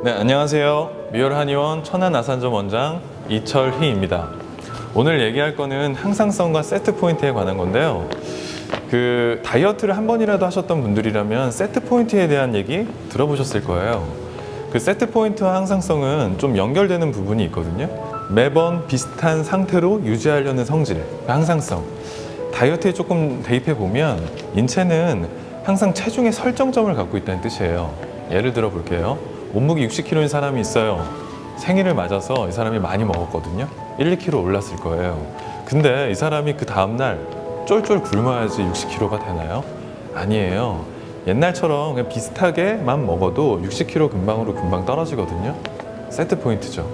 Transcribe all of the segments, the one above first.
네, 안녕하세요. 미얼 한의원 천안아산점 원장 이철희입니다. 오늘 얘기할 거는 항상성과 세트 포인트에 관한 건데요. 다이어트를 한 번이라도 하셨던 분들이라면 세트 포인트에 대한 얘기 들어보셨을 거예요. 그 세트 포인트와 항상성은 좀 연결되는 부분이 있거든요. 매번 비슷한 상태로 유지하려는 성질, 항상성. 다이어트에 조금 대입해 보면 인체는 항상 체중의 설정점을 갖고 있다는 뜻이에요. 예를 들어 볼게요. 몸무게 60kg인 사람이 있어요. 생일을 맞아서 이 사람이 많이 먹었거든요. 1, 2kg 올랐을 거예요. 근데 이 사람이 그 다음날 쫄쫄 굶어야지 60kg가 되나요? 아니에요. 옛날처럼 그냥 비슷하게만 먹어도 60kg 금방 떨어지거든요. 세트 포인트죠.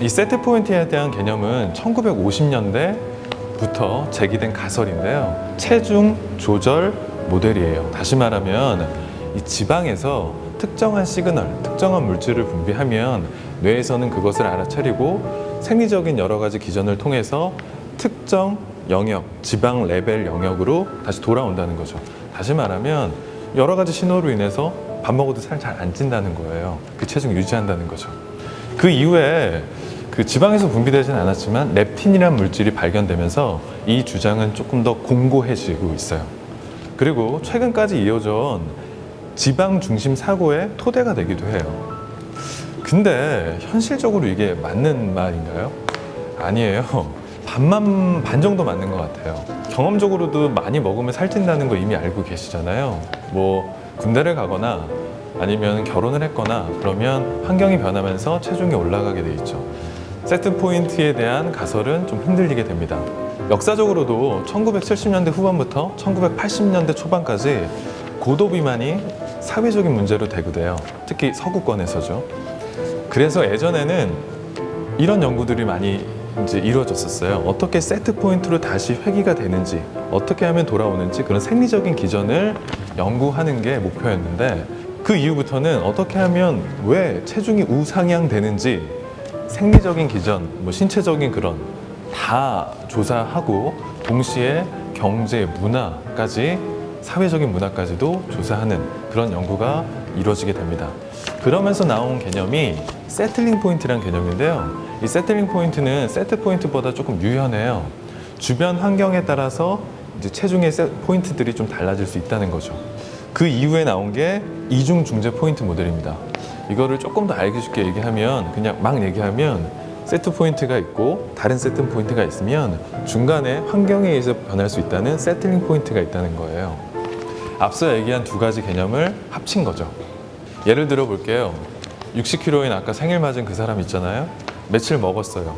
이 세트 포인트에 대한 개념은 1950년대부터 제기된 가설인데요. 체중 조절 모델이에요. 다시 말하면 이 지방에서 특정한 시그널, 특정한 물질을 분비하면 뇌에서는 그것을 알아차리고 생리적인 여러 가지 기전을 통해서 특정 영역, 지방 레벨 영역으로 다시 돌아온다는 거죠. 다시 말하면 여러 가지 신호로 인해서 밥 먹어도 살 잘 안 찐다는 거예요. 그 체중 유지한다는 거죠. 그 이후에 그 지방에서 분비되진 않았지만 렙틴이라는 물질이 발견되면서 이 주장은 조금 더 공고해지고 있어요. 그리고 최근까지 이어져온 지방 중심 사고의 토대가 되기도 해요. 근데 현실적으로 이게 맞는 말인가요? 아니에요. 반 정도 맞는 것 같아요. 경험적으로도 많이 먹으면 살찐다는 거 이미 알고 계시잖아요. 군대를 가거나 아니면 결혼을 했거나 그러면 환경이 변하면서 체중이 올라가게 돼 있죠. 세트 포인트에 대한 가설은 좀 흔들리게 됩니다. 역사적으로도 1970년대 후반부터 1980년대 초반까지 고도 비만이 사회적인 문제로 대두돼요. 특히 서구권에서죠. 그래서 예전에는 이런 연구들이 많이 이루어졌었어요. 어떻게 세트 포인트로 다시 회귀가 되는지, 어떻게 하면 돌아오는지 그런 생리적인 기전을 연구하는 게 목표였는데 그 이후부터는 어떻게 하면 왜 체중이 우상향 되는지 생리적인 기전, 신체적인 그런 다 조사하고 동시에 경제, 문화까지 사회적인 문화까지도 조사하는 그런 연구가 이루어지게 됩니다. 그러면서 나온 개념이 세틀링 포인트라는 개념인데요. 이 세틀링 포인트는 세트 포인트보다 조금 유연해요. 주변 환경에 따라서 이제 체중의 포인트들이 좀 달라질 수 있다는 거죠. 그 이후에 나온 게 이중 중재 포인트 모델입니다. 이거를 조금 더 알기 쉽게 얘기하면 그냥 막 얘기하면 세트 포인트가 있고 다른 세트 포인트가 있으면 중간에 환경에 의해서 변할 수 있다는 세틀링 포인트가 있다는 거예요. 앞서 얘기한 두 가지 개념을 합친 거죠. 예를 들어 볼게요. 60kg인 아까 생일 맞은 그 사람 있잖아요. 며칠 먹었어요.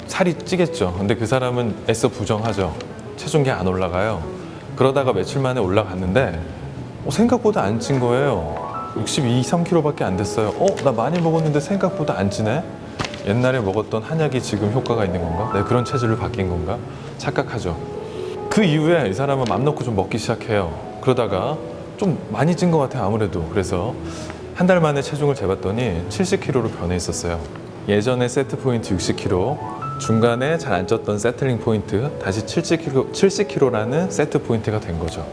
살이 찌겠죠. 근데 그 사람은 애써 부정하죠. 체중계 안 올라가요. 그러다가 며칠 만에 올라갔는데 생각보다 안 찐 거예요. 62, 3kg밖에 안 됐어요. 나 많이 먹었는데 생각보다 안 찌네? 옛날에 먹었던 한약이 지금 효과가 있는 건가? 내가 그런 체질로 바뀐 건가? 착각하죠. 그 이후에 이 사람은 맘 놓고 좀 먹기 시작해요. 그러다가 좀 많이 찐 것 같아요, 아무래도. 그래서 한 달 만에 체중을 재봤더니 70kg로 변해 있었어요. 예전에 세트 포인트 60kg, 중간에 잘 안 쪘던 세틀링 포인트, 다시 70kg라는 세트 포인트가 된 거죠.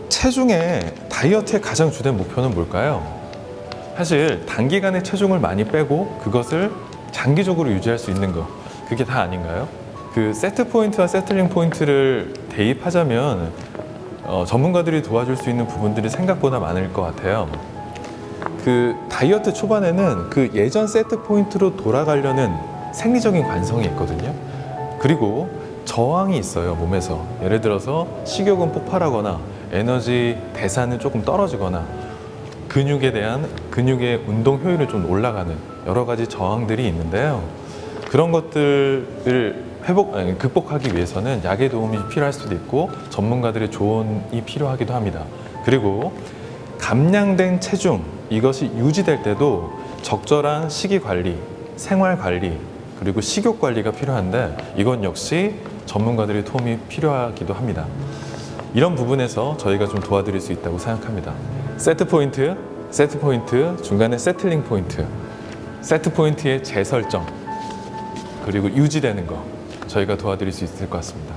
체중의 다이어트의 가장 주된 목표는 뭘까요? 사실 단기간에 체중을 많이 빼고 그것을 장기적으로 유지할 수 있는 거, 그게 다 아닌가요? 그 세트 포인트와 세틀링 포인트를 대입하자면 전문가들이 도와줄 수 있는 부분들이 생각보다 많을 것 같아요. 그 다이어트 초반에는 그 예전 세트 포인트로 돌아가려는 생리적인 관성이 있거든요. 그리고 저항이 있어요, 몸에서. 예를 들어서 식욕은 폭발하거나 에너지 대사는 조금 떨어지거나 근육의 운동 효율이 좀 올라가는 여러 가지 저항들이 있는데요. 그런 것들을 극복하기 위해서는 약의 도움이 필요할 수도 있고 전문가들의 조언이 필요하기도 합니다. 그리고 감량된 체중, 이것이 유지될 때도 적절한 식이 관리, 생활 관리, 그리고 식욕 관리가 필요한데 이건 역시 전문가들의 도움이 필요하기도 합니다. 이런 부분에서 저희가 좀 도와드릴 수 있다고 생각합니다. 세트 포인트, 중간에 세틀링 포인트, 세트 포인트의 재설정, 그리고 유지되는 거 저희가 도와드릴 수 있을 것 같습니다.